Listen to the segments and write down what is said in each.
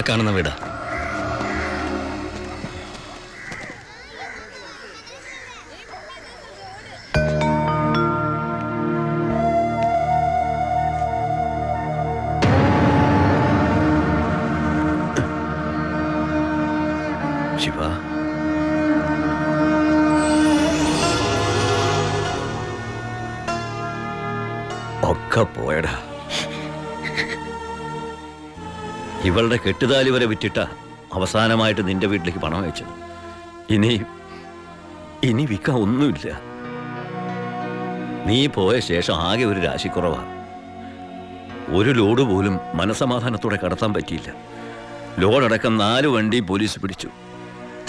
കാണുന്ന വീടാ. ശിവ, ഒക്കെ പോയടാ. ഇവളുടെ കെട്ടുതാലി വരെ വിറ്റിട്ട അവസാനമായിട്ട് നിന്റെ വീട്ടിലേക്ക് പണം അയച്ചത്. ഇനി വിൽക്കാൻ ഒന്നുമില്ല. നീ പോയ ശേഷം ആകെ ഒരു രാശിക്കുറവാ. ഒരു ലോഡ് പോലും മനസമാധാനത്തോടെ കടത്താൻ പറ്റിയില്ല. ലോഡടക്കം 4 വണ്ടി പോലീസ് പിടിച്ചു.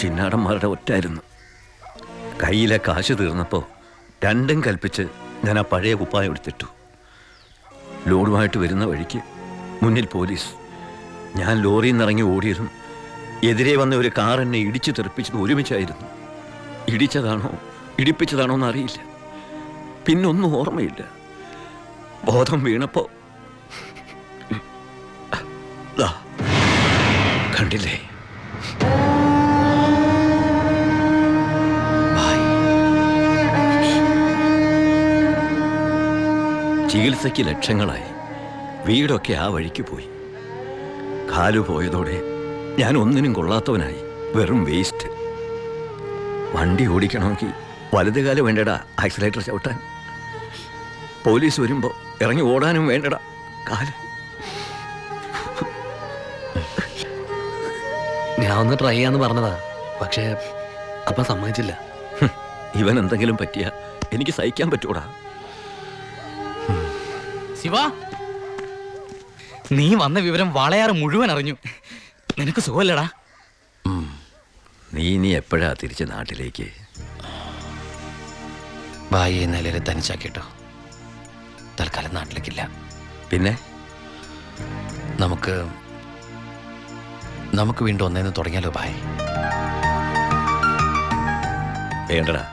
ചിന്നാടന്മാരുടെ ഒറ്റായിരുന്നു. കയ്യിലെ കാശ് തീർന്നപ്പോൾ രണ്ടും കൽപ്പിച്ച് ഞാൻ ആ പഴയ കുപ്പായം എടുത്തിട്ടു. ലോഡുമായിട്ട് വരുന്ന വഴിക്ക് മുന്നിൽ പോലീസ്. ഞാൻ ലോറിയിൽ നിന്നിറങ്ങി ഓടിയതും എതിരെ വന്ന ഒരു കാർ എന്നെ ഇടിച്ചു തെറിപ്പിച്ചത് ഒരുമിച്ചായിരുന്നു. ഇടിച്ചതാണോ ഇടിപ്പിച്ചതാണോ എന്നറിയില്ല. പിന്നൊന്നും ഓർമ്മയില്ല. ബോധം വീണപ്പോ കണ്ടില്ലേ? ചികിത്സയ്ക്ക് ലക്ഷങ്ങളായി. വീടൊക്കെ ആ വഴിക്ക് പോയി. കാലു പോയതോടെ ഞാൻ ഒന്നിനും കൊള്ളാത്തവനായി. വെറും വേസ്റ്റ്. വണ്ടി ഓടിക്കണമെങ്കിൽ വലത് കാലം വേണ്ടടാ ആക്സിലേറ്റർ ചവിട്ടാൻ. പോലീസ് വരുമ്പോൾ ഇറങ്ങി ഓടാനും വേണ്ടടാ കാല്. ഞാൻ ഒന്ന് ട്രൈ ചെയ്യാന്ന് പറഞ്ഞതാ, പക്ഷേ അപ്പ സമ്മതിച്ചില്ല. ഇവൻ എന്തെങ്കിലും പറ്റിയാ എനിക്ക് സഹിക്കാൻ പറ്റൂടാ. ശിവ, നീ വന്ന വിവരം വാളയാറ് മുഴുവൻ അറിഞ്ഞു. നിനക്ക് സുഖമല്ലടാ? നീ എപ്പോഴാ തിരിച്ച് നാട്ടിലേക്ക്? ഭായി നിലയിൽ തനിച്ചാക്കിട്ടോ. തൽക്കാലം നാട്ടിലേക്കില്ല. പിന്നെ നമുക്ക് വീണ്ടും ഒന്നേന്ന് തുടങ്ങിയാലോ ഭായി? വേണ്ടടാ,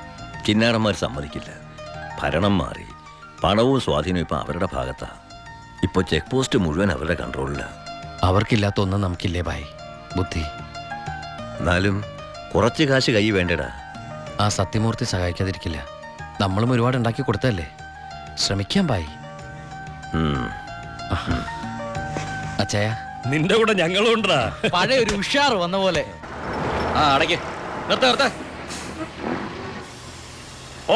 ചിന്നാടന്മാർ സമ്മതിക്കില്ല. ഭരണം മാറി. പണവും സ്വാധീനവും ഇപ്പം അവരുടെ ഭാഗത്താ. ഇപ്പോൾ ചെക്ക് പോസ്റ്റ് മുഴുവൻ അവരുടെ കൺട്രോളിലാണ്. അവർക്കില്ലാത്ത ഒന്നും നമുക്കില്ലേ ഭായി? ബുദ്ധി. എന്നാലും കുറച്ച് കാശ് കൈ വേണ്ടടാ. ആ സത്യമൂർത്തി സഹായിക്കാതിരിക്കില്ല. നമ്മളും ഒരുപാട് ഉണ്ടാക്കി കൊടുത്തല്ലേ. ശ്രമിക്കാം ഭായി. അച്ചായ, നിന്റെ കൂടെ ഞങ്ങളും ഉണ്ടാ. പഴയ ഒരു ഉഷാർ വന്ന പോലെ. അടയ്ക്ക്, നിർത്ത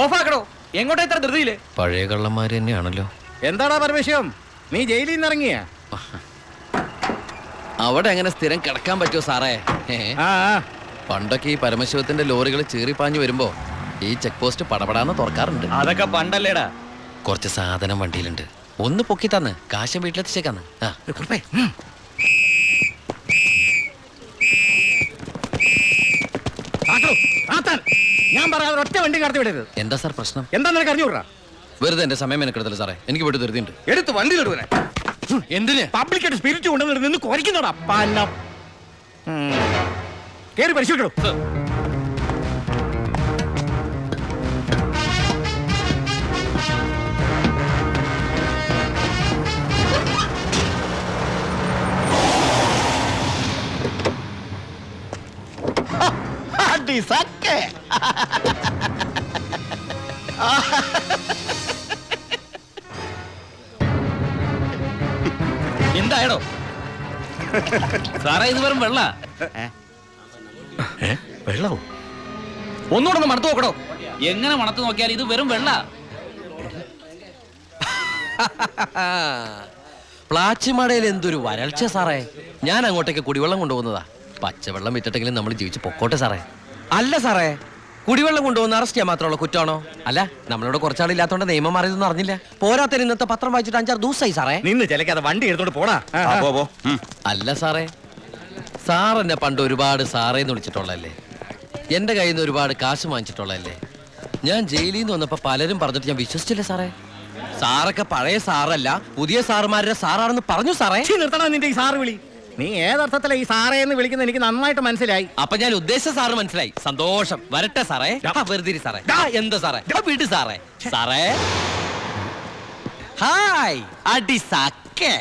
ഓഫാക്കണോ? എങ്ങോട്ടാ ഇത്ര ധൃതിയില്? പഴയ കള്ളന്മാര് തന്നെയാണല്ലോ. എന്താടാ പരമേശ്വരം, നീ ജയിലിൽ നിന്ന് ഇറങ്ങിയ? അവിടെ എങ്ങനെ സ്ഥിരം കിടക്കാൻ പറ്റുമോ സാറേ? പണ്ടൊക്കെ ഈ പരമശിവത്തിന്റെ ലോറികൾ ചീറിപ്പാഞ്ഞു വരുമ്പോ ഈ ചെക്ക് പോസ്റ്റ് പടപടാന്ന് തുറക്കാറുണ്ട്. അതൊക്കെ പണ്ടല്ലേടാ. കുറച്ച് സാധനം വണ്ടിയിലുണ്ട്. ഒന്ന് പൊക്കി തന്ന് കാശം വീട്ടിലെത്തിച്ചേക്കാന്ന്. ഞാൻ പറയാതെ ഒറ്റ വണ്ടി കടത്തി വിടരുത്. എന്താ സാർ പ്രശ്നം? എന്താ നിനക്ക് അറിഞ്ഞൂടാ? വെറുതെ എന്റെ സമയം മെനക്കെടുത്തല്ലോ സാറേ. എനിക്ക് വീട്ടിൽ ധൃതിയുണ്ട്. എടുത്ത് വണ്ടിയിലിടുവനെ. എന്തിന്? പബ്ലിക്കായിട്ട് സ്പിരിറ്റ് കൊണ്ടുവന്നിട്ട് നിന്ന് കുറയ്ക്കുന്നോടാ പന്ന. കേറി പരിശോധിക്കണോ? എന്തായടോ സാറേ? ഇത് വെറും വെള്ള. വെള്ളവും ഒന്നുകൂടെ ഒന്ന് മണത്ത് നോക്കടോ. എങ്ങനെ മണത്ത് നോക്കിയാൽ ഇത് വെറും വെള്ള. പ്ലാച്ചിമടയിൽ എന്തൊരു വരൾച്ച സാറേ. ഞാൻ അങ്ങോട്ടേക്ക് കുടിവെള്ളം കൊണ്ടുപോകുന്നതാ. പച്ചവെള്ളം വിറ്റിട്ടെങ്കിലും നമ്മൾ ജീവിച്ച് പൊക്കോട്ടെ സാറേ. അല്ല സാറേ, കുടിവെള്ളം കൊണ്ടുപോകുന്ന അറസ്റ്റ് ചെയ്യാൻ മാത്രമുള്ള കുറ്റമാണോ? അല്ല, നമ്മളോട് കുറച്ചാളില്ലാത്തോണ്ട് നിയമം മാറിയതൊന്നും അറിഞ്ഞില്ല. പോരാത്തതിന് ഇന്നത്തെ പത്രം വായിച്ചിട്ട് 5-6 ദിവസമായി സാറേ. നിന്ന് ചിലക്കാതെ വണ്ടി എടുത്തോണ്ട് പോടാ. അല്ല സാറേ, സാർ എന്നെ പണ്ട് ഒരുപാട് സാറേന്ന് വിളിച്ചിട്ടുള്ളല്ലേ. എന്റെ കയ്യിൽ നിന്ന് ഒരുപാട് കാശ് വാങ്ങിച്ചിട്ടുള്ളല്ലേ. ഞാൻ ജയിലിൽ നിന്ന് വന്നപ്പോ പലരും പറഞ്ഞിട്ട് ഞാൻ വിശ്വസിച്ചില്ല സാറേ. സാറൊക്കെ പഴയ സാറല്ല, പുതിയ സാറുമാരുടെ സാറാണെന്ന് പറഞ്ഞു സാറേ. നിർത്തണം നിന്റെ ഈ സാറ് വിളി. നീ ഏതർത്ഥത്തിലാ ഈ സാറേ എന്ന് വിളിക്കുന്നത് എനിക്ക് നന്നായിട്ട് മനസ്സിലായി. അപ്പൊ ഞാൻ ഉദ്ദേശിച്ച സാറ് മനസ്സിലായി. സന്തോഷം. വരട്ടെ സാറേ. വെറുതെ സാറേ. എന്താ സാറേ? വീട് സാറേ. സാറേ ഹായ്. അടി സാക്കേ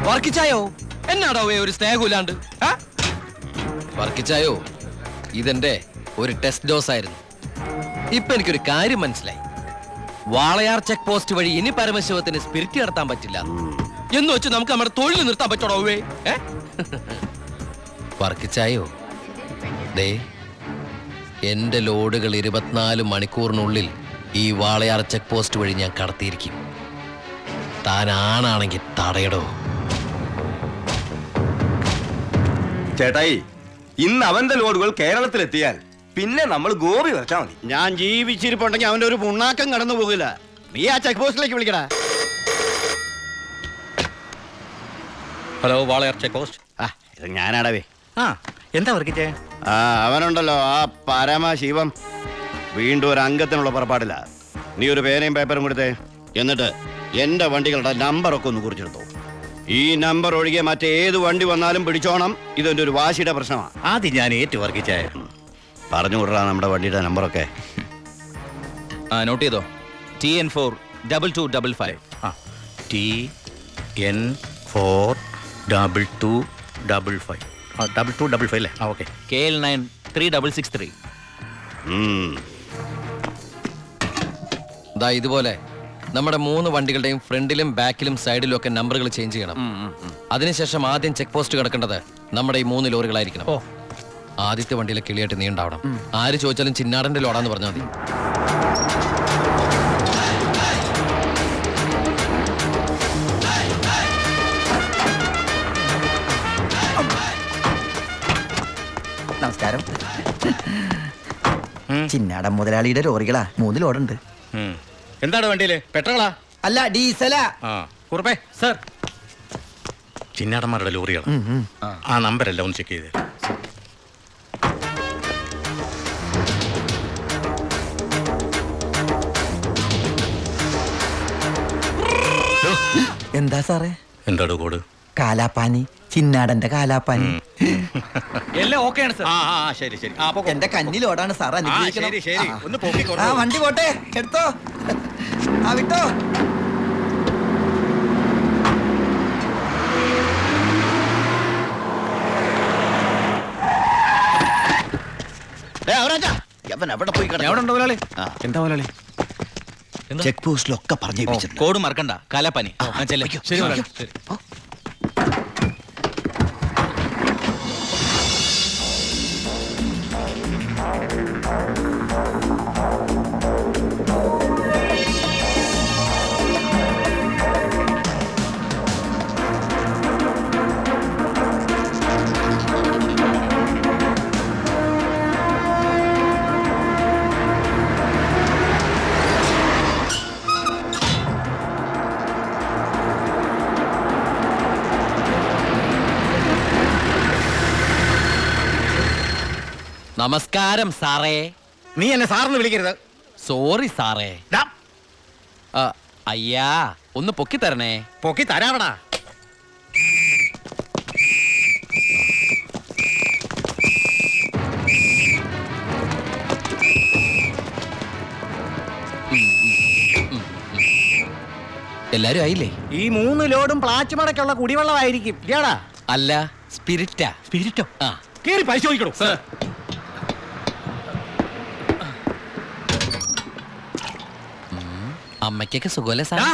വർക്കിച്ചായോ? എന്നാടോ ഒരു സ്നേഹമില്ലാണ്ട് വർക്കിച്ചായോ? ഇതെന്റെ ഒരു ടെസ്റ്റ് ഡോസ് ആയിരുന്നു. ഇപ്പൊ എനിക്കൊരു കാര്യം മനസ്സിലായി. വാളയാർ ചെക്ക് പോസ്റ്റ് വഴി ഇനി പരമശിവത്തിന് സ്പിരിറ്റ് നടത്താൻ പറ്റില്ല എന്ന് വെച്ച് നമുക്ക് നമ്മുടെ തൊഴിൽ നിർത്താൻ പറ്റോടോ? വർക്കിച്ചായോ, ദേ എന്റെ ലോഡുകൾ 24 മണിക്കൂറിനുള്ളിൽ ഈ വാളയാർ ചെക്ക് പോസ്റ്റ് വഴി ഞാൻ കടത്തിയിരിക്കും. താൻ ആണാണെങ്കിൽ തടയടോ. ചേട്ടായി, ഇന്ന് അവന്റെ ലോഡുകൾ കേരളത്തിലെത്തിയാൽ പിന്നെ നമ്മൾ ഗോപി വെച്ചാ മതി. ഞാൻ ജീവിച്ചിരിപ്പുണ്ടെങ്കിൽ അവന്റെ ഒരു പുണ്ണാക്കം കടന്നു പോകില്ല. നീ ആ ചെക്ക് പോസ്റ്റിലേക്ക് വിളിക്കടാ. Hello, Walayar check post. ഇത് ഞാനാടവേ. എന്താ വർക്കിച്ചേ? അവനുണ്ടല്ലോ ആ പരമശിവം വീണ്ടും ഒരു അംഗത്തിനുള്ള പുറപ്പാടില്ല. നീ ഒരു പേനയും പേപ്പറും കൊടുത്തേ. എന്നിട്ട് എന്റെ വണ്ടികളുടെ നമ്പറൊക്കെ ഒന്ന് കുറിച്ചെടുത്തോ. ഈ നമ്പർ ഒഴികെ മറ്റേത് വണ്ടി വന്നാലും പിടിച്ചോണം. ഇതെന്റെ ഒരു വാശിയുടെ പ്രശ്നമാണ്. ആദ്യം ഞാൻ ഏറ്റു വർക്കിച്ചേ. പറഞ്ഞു വിടറാ നമ്മുടെ വണ്ടിയുടെ നമ്പറൊക്കെ. നോട്ട് ചെയ്തോ. TN42255. TN42255. 2255 അല്ലേ? ഓക്കെ. KL93663. ദാ ഇതുപോലെ നമ്മുടെ 3 വണ്ടികളുടെയും ഫ്രണ്ടിലും ബാക്കിലും സൈഡിലും ഒക്കെ നമ്പറുകൾ ചേഞ്ച് ചെയ്യണം. അതിനുശേഷം ആദ്യം ചെക്ക് പോസ്റ്റ് കിടക്കേണ്ടത് നമ്മുടെ ഈ 3 ലോറികളായിരിക്കണം. ആദ്യത്തെ വണ്ടിയിലെ കിളിയായിട്ട് നീ ഉണ്ടാവണം. ആര് ചോദിച്ചാലും ചിന്നാടന്റെ ലോഡാന്ന് പറഞ്ഞാൽ മതി. നമസ്കാരം. ചിന്നാടൻ മുതലാളിയുടെ ലോറികളാ, 3 ലോഡുണ്ട്. എന്താണ് വണ്ടിയില്? പെട്രോളാ? അല്ല, ഡീസലാ. കുറുപ്പേ സർ, ചിന്നാടന്മാരുടെ ലോറികൾ. ആ നമ്പരല്ല ഒന്ന് ചെക്ക് ചെയ്തേ. എന്താ സാറേ? എന്താടോ കോഡ്? കാലാപ്പാനി, ചിന്നാടന്റെ കാലാപ്പാനി. എല്ലാം ഓക്കെയാണ് സർ. ശരി ശരി. എന്റെ കന്നി ലോഡാണ് സാർ, അനുഗ്രഹിക്കണം. ശരി ശരി, ഒന്ന് പോക്കിക്കോ. ആ വണ്ടി പോട്ടെ, എടുത്തോ. ആ വിട്ടോ. എവിടെ പോയി എവിടെ ഉണ്ടോ മുതലാളി? എന്താ മുതലാളി? ചെക്ക് പോസ്റ്റിലൊക്കെ പറഞ്ഞു. കോഡ് മറക്കണ്ട. കാലാപ്പാനി. ശരി മുതലാളി. ശരി. നമസ്കാരം സാറേ. നീ എന്നെ സാറിന് വിളിക്കരുത്. സോറി സാറേ. അയ്യാ, ഒന്ന് പൊക്കി തരണേ. പൊക്കി തരാവടാ. എല്ലാരും ആയില്ലേ? ഈ 3 ലോഡും പ്ലാച്ചുമടക്കുള്ള കുടിവെള്ളമായിരിക്കും. ഇയാടാ അല്ല, സ്പിരിറ്റാ. സ്പിരിറ്റോ? ആ, കേറി പരിശോധിക്കണോ? അമ്മയ്ക്കൊക്കെ സുഖമല്ലേ സാറേ?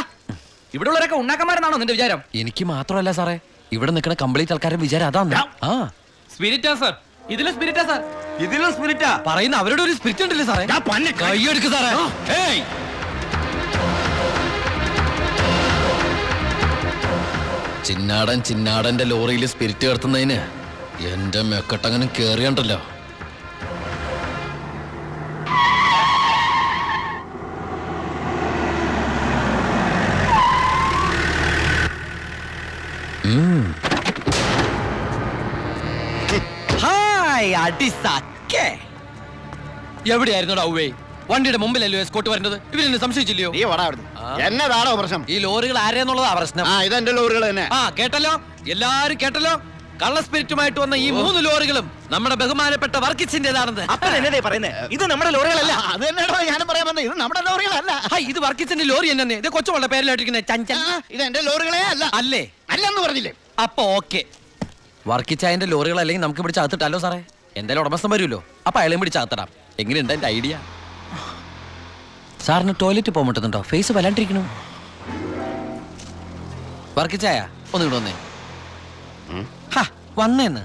ഇവിടെ ഉള്ളവരൊക്കെ ഉണ്ണാക്കന്മാരെന്നാണോ നിന്റെ വിചാരം? എനിക്ക് മാത്രമല്ല സാറേ, ഇവിടെ നിൽക്കുന്ന കംപ്ലീറ്റ് ആൾക്കാരുടെ വിചാരം അതാണ്. ആ, സ്പിരിറ്റാ സർ. ഇതിലും സ്പിരിറ്റാ സർ. ഇതിലും സ്പിരിറ്റാ. പറയുന്ന അവരുടെ ഒരു സ്പിരിറ്റ് ഉണ്ടല്ലേ സാറേ? കൈയെടുക്ക് സാറേ. ഏയ്, ചിന്നാടന്റെ ലോറിയിൽ സ്പിരിറ്റ് കടത്തുന്നതിന് എന്റെ മെക്കട്ടങ്ങനെ കേറിയണ്ടല്ലോ. ഹായ് അടിസാക്കേ. എവിടെയായിരുന്നു ഔവേ? വണ്ടിയുടെ മുമ്പിലല്ലോ എസ്കോട്ട് വരേണ്ടത്. ഇവരെന്നെ സംശയിച്ചില്ലയോ? നീ വടാ അവിടുന്ന്. എന്നതാണോ പ്രശ്നം? ഈ ലോറികൾ ആരെന്നുള്ളതാ പ്രശ്നം. ഇതെന്റെ ലോറികൾ തന്നെ. കേട്ടല്ലോ, എല്ലാരും കേട്ടല്ലോ. കള്ള സ്പിരിറ്റുമായിട്ട് വന്ന ഈ 3 ലോറികളും നമ്മുടെ ബഹുമാനപ്പെട്ട വർക്കിച്ചിന്റേതാണെന്ന്. എന്നതേ പറയുന്നേ? ഇത് നമ്മുടെ ലോറികളല്ല. അത് തന്നെയാണോ ഞാനും പറയാൻ വന്നത്. ഇത് നമ്മുടെ ലോറികളല്ല. ഇത് വർക്കിച്ചിന്റെ ലോറി തന്നെ. ഇത് കൊച്ചുമോളുടെ പേരിലായിട്ടിരിക്കുന്ന ചഞ്ചൽ. ഇത് എന്റെ ലോറികളെ അല്ല. അല്ലേ? അല്ലെന്ന് പറഞ്ഞില്ലേ? അപ്പൊ ഓക്കെ, വർക്കിച്ചായന്റെ ലോറികൾ അല്ലെങ്കിൽ നമുക്ക് പിടിച്ച് അകത്തിട്ടല്ലോ സാറേ. എന്തായാലും ഉടമസ്ഥൻ വരുമല്ലോ, അപ്പൊ അയാളെയും പിടിച്ച് അകത്തിടാം. എങ്ങനെയുണ്ട് എന്റെ ഐഡിയ? സാറിന് ടോയ്ലറ്റ് പോകാൻ പറ്റുന്നുണ്ടോ? ഫേസ് വല്ലാണ്ടിരിക്കണു. വർക്കിച്ചായ ഒന്ന് ഇങ്ങോട്ട് വന്നേ. വന്നേന്ന്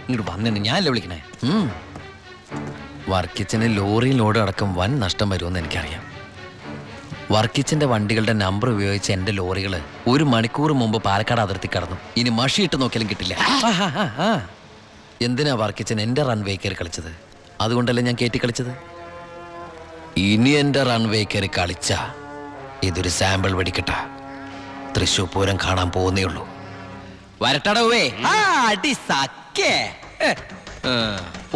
ഇങ്ങോട്ട് വന്നേന്ന് ഞാനല്ലേ വിളിക്കണേ. വർക്കിച്ചന് ലോറിയിൽ ലോഡ് അടക്കം വൻ നഷ്ടം വരുമെന്ന് എനിക്കറിയാം. വർക്കിച്ചന്റെ വണ്ടികളുടെ നമ്പർ ഉപയോഗിച്ച് എന്റെ ലോറികൾ 1 മണിക്കൂർ മുമ്പ് പാലക്കാട് അതിർത്തി കടന്നു. ഇനി മഷിയിട്ട് നോക്കിയാലും കിട്ടില്ല. എന്തിനാ വർക്കിച്ചൻ എന്റെ റൺവേ കയറി കളിച്ചത്? അതുകൊണ്ടല്ലേ ഞാൻ കയറ്റി കളിച്ചത്. ഇനി എന്റെ റൺവേ കയറി കളിച്ച ഇതൊരു സാമ്പിൾ വെടിക്കട്ട. തൃശ്ശൂർ പൂരം കാണാൻ പോകുന്നേ ഉള്ളൂ. വരട്ടടവേ.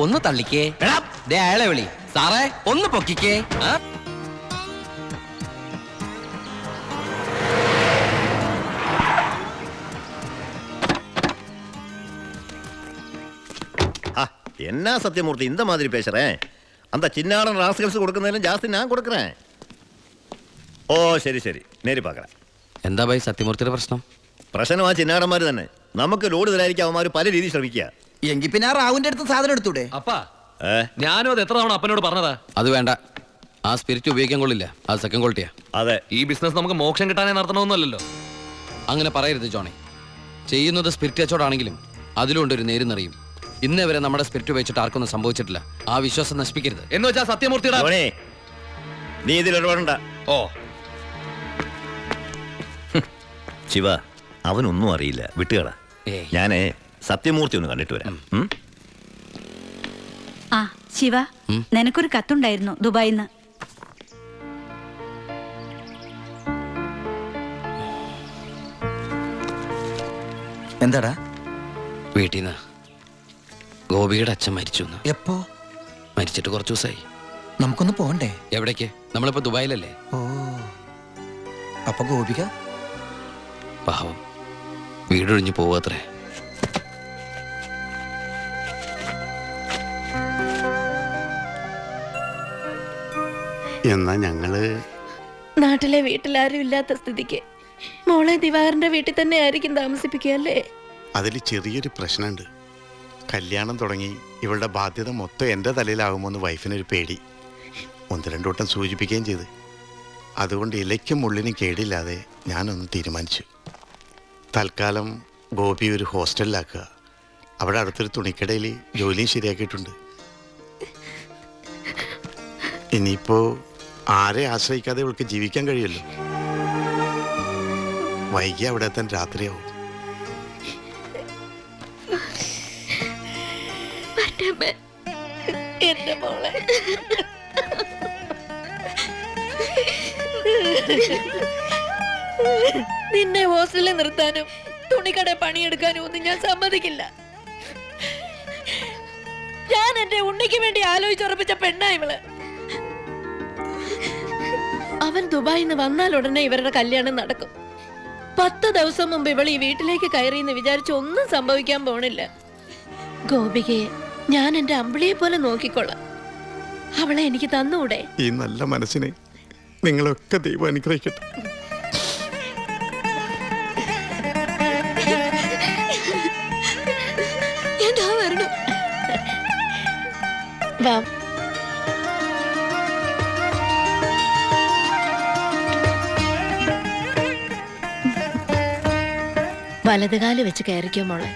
ഒന്ന് തള്ളിക്കേ. ദേ അയാളെ വിളി. സാറേ ഒന്ന് പൊക്കിക്കേ. എന്നാ சத்தியமூர்த்தி இந்த மாதிரி பேசுறேன்? அந்த சின்னாடன் ராஸ்கல்ஸ் கொடுക്കുന്നതിലും ജാസ്തി ഞാൻ കൊടുക്കറേ. ഓ ശരി ശരി, നേരി പാക്കറേ. എന്താ ഭായി സത്യമൂർത്തിയുടെ പ്രശ്നം? പ്രശ്നം ആ ചിന്നാടന്മാർ തന്നെ. നമുക്ക് ലോഡ് തരായിരിക്കും അവന്മാർ പല രീതിയിൽ ശ്രമിക്കുക. എങ്കിൽ പിന്നെ ആ റാവുന്റെ അടുത്ത് സാധനം എടുത്തൂടെ? അപ്പാ ഞാനും അത് എത്ര തവണ അപ്പനോട് പറഞ്ഞതാ. അത് വേണ്ട, ആ സ്പിരിറ്റ് ഉപയോഗിക്കാൻ കൊള്ളില്ല. അത് സെക്കൻഡ് ക്വാളിറ്റിയാ. അതെ, ഈ ബിസിനസ് നമുക്ക് മോക്ഷം കിട്ടാനേ നടത്തണമെന്നല്ലോ. അങ്ങനെ പറയരുത് ജോണി. ചെയ്യുന്നത് സ്പിരിറ്റ് കച്ചവടമാണെങ്കിലും അതിലുണ്ട് ഒരു നേരുന്നറിയും. ഇന്നേ വരെ നമ്മുടെ സ്പിരിറ്റ് ഉപയോഗിച്ചിട്ട് ആർക്കൊന്നും സംഭവിച്ചിട്ടില്ല. ആ വിശ്വാസം നശിപ്പിക്കരുത്. എന്ന് വെച്ചാൽ സത്യമൂർത്തിയുടെ ധോണി, നീ ഇതിൽ ഇടപെടണ്ട. ഓ ശിവ, അവനൊന്നും അറിയില്ല, വിട്ടുകള. ഏയ്. ഞാനേ സത്യമൂർത്തി ഒന്ന് കണ്ടിട്ട് വരാം. ആ ശിവ, നിനക്കൊരു കത്തുണ്ടായിരുന്നു ദുബായിന്ന്. എന്താടാ? വീട്ടിൽ നിന്ന് ഗോപിയുടെ അച്ഛൻ മരിച്ചു. എപ്പോ? മരിച്ചിട്ട് കുറച്ച് ദിവസമായി. നമുക്കൊന്ന് പോണ്ടേ? എവിടേക്ക്? നമ്മളിപ്പോ ദുബായിലല്ലേ. ഓ, അപ്പൊ ഗോപിക പാവം വീടൊഴിഞ്ഞു പോവാത്രേ. എന്നാ ഞങ്ങള് നാട്ടിലെ വീട്ടിലാരും ഇല്ലാത്ത സ്ഥിതിക്ക് മോളെ ദിവാകരന്റെ വീട്ടിൽ തന്നെ ആയിരിക്കും താമസിപ്പിക്കുക അല്ലേ? അതിൽ ചെറിയൊരു പ്രശ്നമുണ്ട്. കല്യാണം തുടങ്ങി ഇവളുടെ ബാധ്യത മൊത്തം എൻ്റെ തലയിലാകുമോന്ന് വൈഫിനൊരു പേടി. 1-2 വട്ടം സൂചിപ്പിക്കുകയും ചെയ്ത്. അതുകൊണ്ട് ഇലയ്ക്കും മുള്ളിനും കേടില്ലാതെ ഞാനൊന്ന് തീരുമാനിച്ചു. തൽക്കാലം ഗോപി ഒരു ഹോസ്റ്റലിലാക്കുക. അവിടെ അടുത്തൊരു തുണിക്കടയിൽ ജോലിയും ശരിയാക്കിയിട്ടുണ്ട്. ഇനിയിപ്പോൾ ആരെ ആശ്രയിക്കാതെ ഇവൾക്ക് ജീവിക്കാൻ കഴിയുമല്ലോ. വൈകി അവിടെ എത്താൻ രാത്രിയാവും. എന്റെ മോളെ നിന്നെ ഹോസ്റ്റലിൽ നിർത്താനും തുണിക്കട പണിയെടുക്കാനും ഒന്നും ഞാൻ സമ്മതിക്കില്ല. ഞാൻ എന്റെ ഉണ്ണിക്ക് വേണ്ടി ആലോചിച്ചുറപ്പിച്ച പെണ്ണാ ഇവള്. അവൻ ദുബായിന്ന് വന്നാൽ ഉടനെ ഇവരുടെ കല്യാണം നടക്കും. 10 ദിവസം മുമ്പ് ഇവൾ ഈ വീട്ടിലേക്ക് കയറിയെന്ന് വിചാരിച്ച് ഒന്നും സംഭവിക്കാൻ പോണില്ല. ഗോപികയെ ഞാൻ എന്റെ അമ്പിളിയെ പോലെ നോക്കിക്കൊള്ളാം. അവളെ എനിക്ക് തന്നൂടെ? ഈ നല്ല മനസ്സിനെ നിങ്ങളൊക്കെ ദൈവം അനുഗ്രഹിക്കട്ടെ. എന്താ വരണം? വാ. വലതുകാല് വെച്ച് കയറിക്കോ മോളെ.